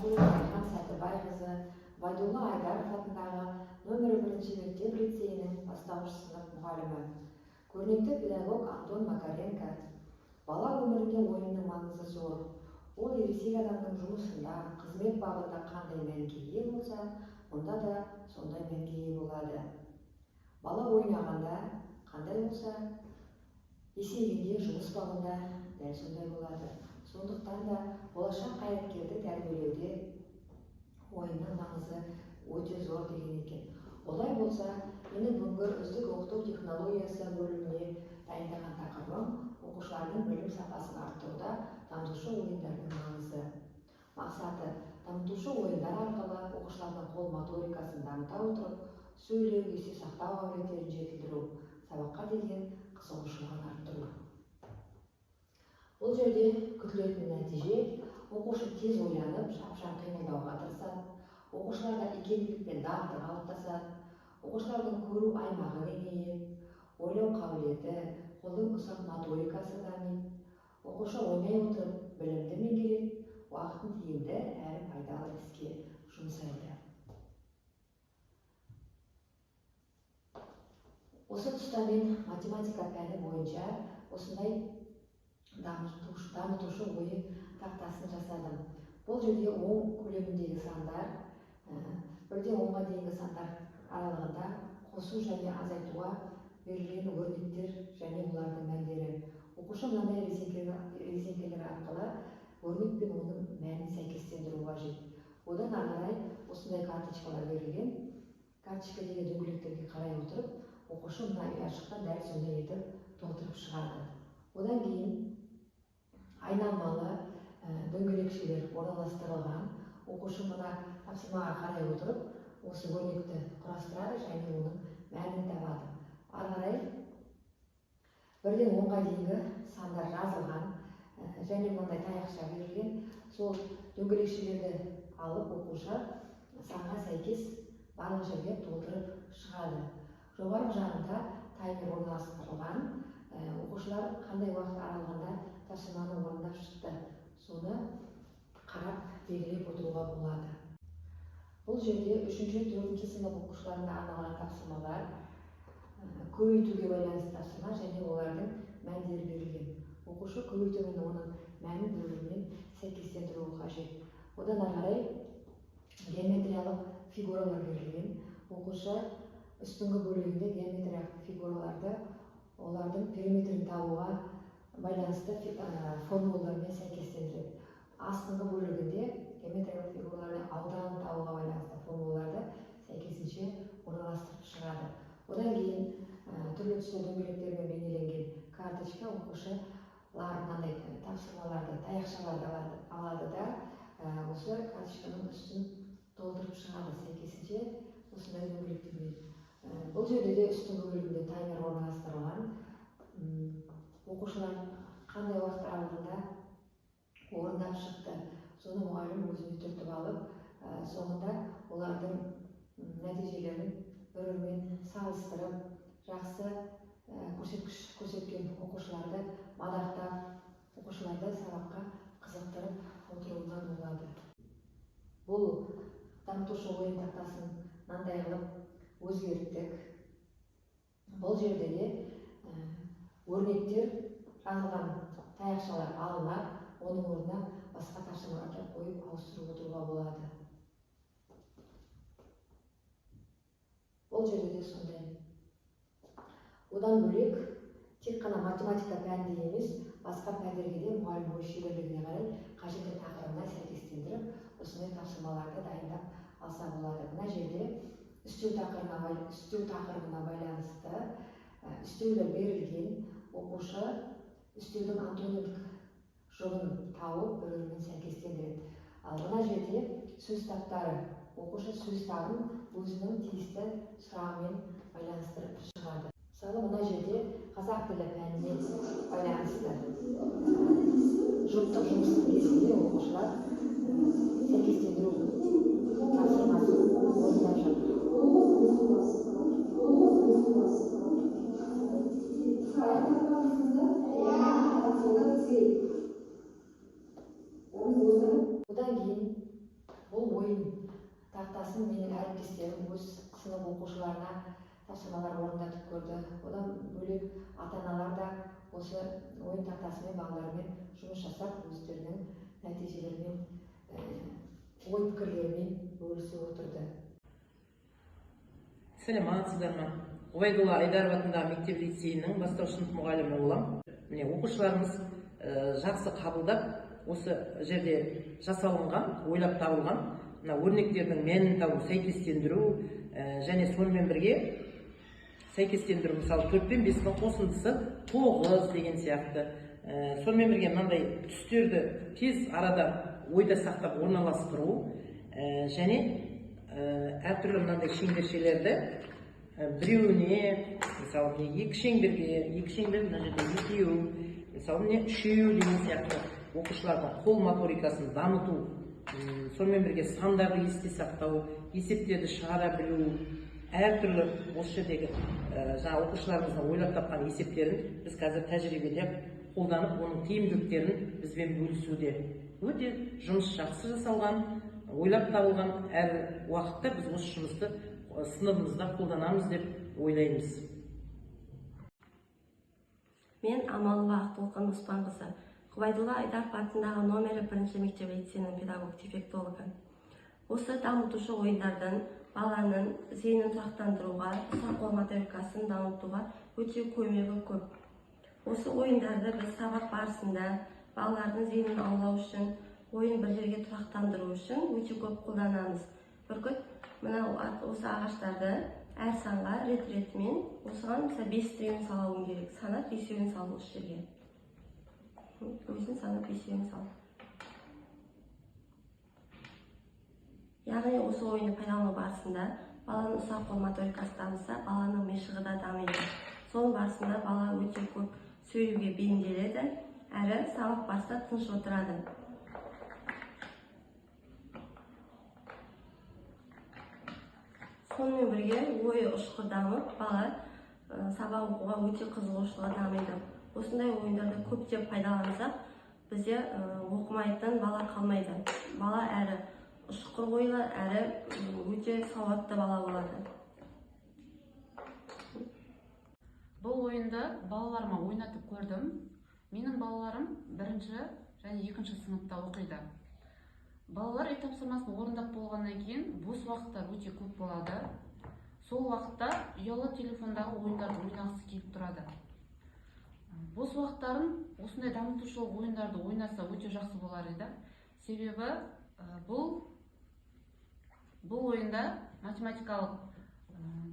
Асыл Айхан Сәтібайқызы Байдулла Айдаров атындағы нөмірі 1 мектеп лицейінің бастауыш сынып мұғалімі. Көрнекті педагог Антон Макаренко. Бала өмірінде ойынның маңызы зор. Ол ересек адамның жұмысында, қызмет бабында қандай мәнге ие болса, онда да сондай мәнге ие болады. Бала ойнағанда қандай болса, есейгенде жұмыс бабында дәл сондай болады. Сондықтан да болашақ қайраткерді тәрбиелеуде ойынның маңызы өте зор деген екен. Олай болса, менің бүгінгі үздік оқыту технологиясы бөліміне дайындаған тақырыбым оқушылардың білім сапасын арттыруда дамытушы ойындардың маңызы. Мақсаты дамытушы ойындар арқылы оқушылардың қол моторикасын дамыта отырып, сөйлеу, есте сақтау қабілеттерін жетілдіру, сабаққа деген қызығушылығын арттыру. Бұл жерде күтілетін нәтиже оқушы тез ойланып, шапшаң қимылдауға тырысады, оқушыларда икемділік пен дағды қалыптасады, оқушылардың көру аймағы кеңейеді, ойлау қабілеті, қолдың ұсақ моторикасы дамиды, оқушы ойнай отырып білімді меңгереді, уақытын тиімді әрі пайдалы іске жұмсайды. Осы тұста мен математика пәні бойынша осындай дамытушы ойын тақтасын жасадым. Бұл жерде оң көлеміндегі сандар, 1-ден 10-ға дейінгі сандар аралығында қосу және азайтуға берілген өрнектер және олардың мәндері. Оқушы мынандай резеңкелер арқылы өрнек пен оның мәнін сәйкестендіру қажет. Одан ары осындай карточкалар берілген. Карточкадегі дөңгелектерге қарай отырып, оқушы мына ұяшықтан дәл сондай етіп толтырып шығады. Одан кейін айналмалы дөңгелекшелер орналастырылған. Оқушы мына тапсырмаға қарай отырып, осы өрнекті құрастырады және оның мәнін табады. Ары қарай 1-ден 10-ға дейінгі сандар жазылған және мынандай таяқша берілген. Сол дөңгелекшелерді алып оқушы санға сәйкес барлық жерге толтырып шығады. Жоғарғы жағында таймер орналастырылған. Оқушылар қандай уақыт аралығында тапсырманы орындап шықты, соны қарап белгілеп отыруға болады. Бұл жерде 3-4 сынып оқушыларына арналған тапсырмалар, көбейтуге байланысты тапсырма және олардың мәндері берілген. Оқушы көбейту мен оның мәнін бөліммен сәйкестендіруі қажет. Одан ары геометриялық фигуралар берілген. Оқушы үстіңгі бөлігінде геометриялық фигураларды олардың периметрін табуға байланысты формулалармен сәйкестендіреді. Астыңғы бөлігінде геометриялық фигуралардың ауданын табуға байланысты формулаларды сәйкесінше орналастырып шығады. Одан кейін түрлі түсті дөңгелектермен бейнеленген карточка оқушылар мынандай тапсырмаларды, таяқшаларды алады да осы карточканың үстін толтырып шығады сәйкесінше осындай дөңгелектермен. Бұл жерде де үстіңгі бөлігінде таймер орналастырылған. Оқушылар қандай уақыт аралығында орындап шықты, соны мұғалім өзіне түртіп алып, соңында олардың нәтижелерін бір-бірімен салыстырып, жақсы көрсеткіш көрсеткен оқушыларды мадақтап, оқушыларды сабаққа қызықтырып отыруына болады. Бұл дамытушы ойын тақтасын мынандай қылып өзгерттік. Бұл жерде де өрнектер жазылған таяқшалар алынып, оның орнына басқа тапсырмаларды қойып ауыстырып отыруға болады. Бұл жерде де сондай. Одан бөлек тек қана математика пәнінде емес, басқа пәндерге де мұғалім өз шеберлігіне қарай қажетті тақырыбына сәйкестендіріп, осындай тапсырмаларды дайындап алса болады. Мына жерде үстеу тақырыбына байланысты үстеулер берілген. Оқушы үстеудің антонимдік жұбын тауып бір-бірімен сәйкестендіреді. Ал мына жерде сөз таптары. Оқушы сөз табын өзінің тиісті сұрағымен байланыстырып шығады. Мысалы, мына жерде қазақ тілі пәніне байланысты жұптық жұмыстың кезінде оқушылар сәйкестендіру тапсырмасын орындап жатыр. Одан кейін тақтасын менің әріптестерім өз сынып оқушыларына тапсырмалар орындатып көрді. Одан бөлек ата-аналар да осы ойын тақтасымен балалармен жұмыс жасап өздерінің нәтижелерімен, ой пікірлерімен бөлісіп отырды. Саламатсыздар ма? Ғұбайдолла Айдаров атындағы мектеп лицейінің бастауыш сынып мұғалімі боламын. Міне оқушыларымыз жақсы қабылдап, осы жерде жасалынған, ойлап табылған мына өрнектердің мәнін табу, сәйкестендіру және сонымен бірге сәйкестендіру, мысалы 4 пен 5-дің қосындысы 9 деген сияқты. Сонымен бірге мынандай түстерді тез арада ойда сақтап орналастыру және әртүрлі мынандай шеңбершелерді біреуіне, мысалы екі шеңбер мына жерде екеу, мысалы міне үшеу деген сияқты оқушылардың қол моторикасын дамыту, сонымен бірге сандарды есте сақтау, есептерді шығара білу, әртүрлі осы жердегі оқушыларымыздың ойлап тапқан есептерін біз қазір тәжірибеде қолданып, оның тиімділіктерін бізбен бөлісуде. Өте жұмыс жақсы жасалған, ойлап табылған, әр уақытта біз осы жұмысты сыныбымызда қолданамыз деп ойлаймыз. Мен Амалова Ақтолқын Оспанқызы, Ғұбайдолла Айдаров атындағы номері 1 мектеп лицейінің педагог-дефектологы. Осы дамытушы ойындардың баланың зейінін тұрақтандыруға, сақол моторикасын дамытуға өте көмегі көп. Осы ойындарды біз сабақ барысында балалардың зейінін аулау үшін, ойын бір жерге тұрақтандыру үшін өте көп қолданамыз. Бүркіт мына осы ағаштарды әр санға рет-ретімен осыған 5-тен салауым керек. Санап 5-еуін салу осы жерге. Өзін санап 5-еуін салу. Яғни осы ойынды пайдалану барысында баланың ұсақ қол моторикасы дамыса, баланың мишығы да дамиды. Сол барысында бала өте көп сөйлеуге бейімделеді, әрі сабақ барысында тыныш отырады. Сонымен бірге ойы ұшқыр дамып, бала сабақ оқуға өте қызығушылығы дамиды. Осындай ойындарды көптеп пайдалансақ, бізде оқымайтын бала қалмайды. Бала әрі ұшқыр ойлы, әрі өте сауатты бала болады. Бұл ойынды балаларыма ойнатып көрдім. Менің балаларым 1-ші және 2-ші сыныпта оқиды. Балалар үй тапсырмасын орындап болғаннан кейін бос уақыттар өте көп болады. Сол уақытта ұялы телефондағы ойындарды ойнағысы келіп тұрады. Бос уақыттарын осындай дамытушылық ойындарды ойнаса өте жақсы болар еді. Себебі бұл ойында математикалық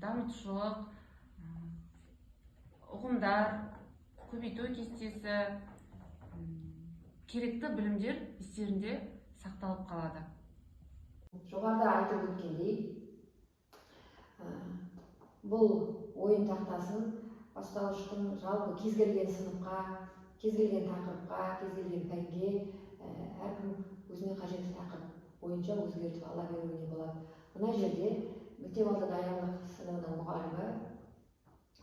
дамытушылық, ұғымдар, көбейту кестесі, керекті білімдер естерінде сақталып қалады. Жоғарыда айтып өткендей, бұл ойын тақтасын бастауыштың жалпы кез келген сыныпқа, кез келген тақырыпқа, кез келген пәнге, әркім өзіне қажетті тақырып бойынша өзгертіп ала беруіне болады. Мына жерде мектеп алды даярлық сыныбының мұғалімі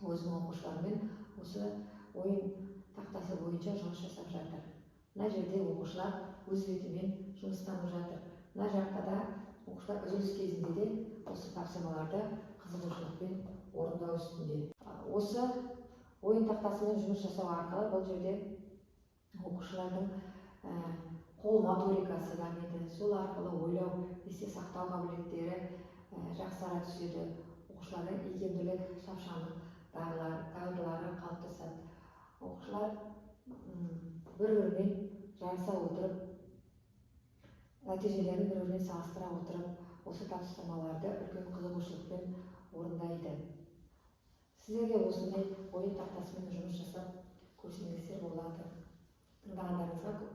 өзінің оқушыларымен осы ойын тақтасы бойынша жұмыс жасап жатыр. Мына жерде оқушылар өз ретімен жұмыстанып жатыр. Мына жақта да оқушылар үзіліс кезінде де осы тапсырмаларды қызығушылықпен орындау үстінде. Осы ойын тақтасымен жұмыс жасау арқылы бұл жерде оқушылардың қол моторикасы дамиды. Сол арқылы ойлау, есте сақтау қабілеттері жақсара түседі. Оқушылардың икемділік, шапшаңдық дағдылары қалыптасады. Оқушылар бір-бірімен жарыса отырып, нәтижелерін бір-бірімен салыстыра отырып, осы тапсырмаларды үлкен қызығушылықпен орындайды. Сіздерге осындай ойын тақтасымен жұмыс жасап көрсеңіздер болады. Тыңдағандарыңызға көп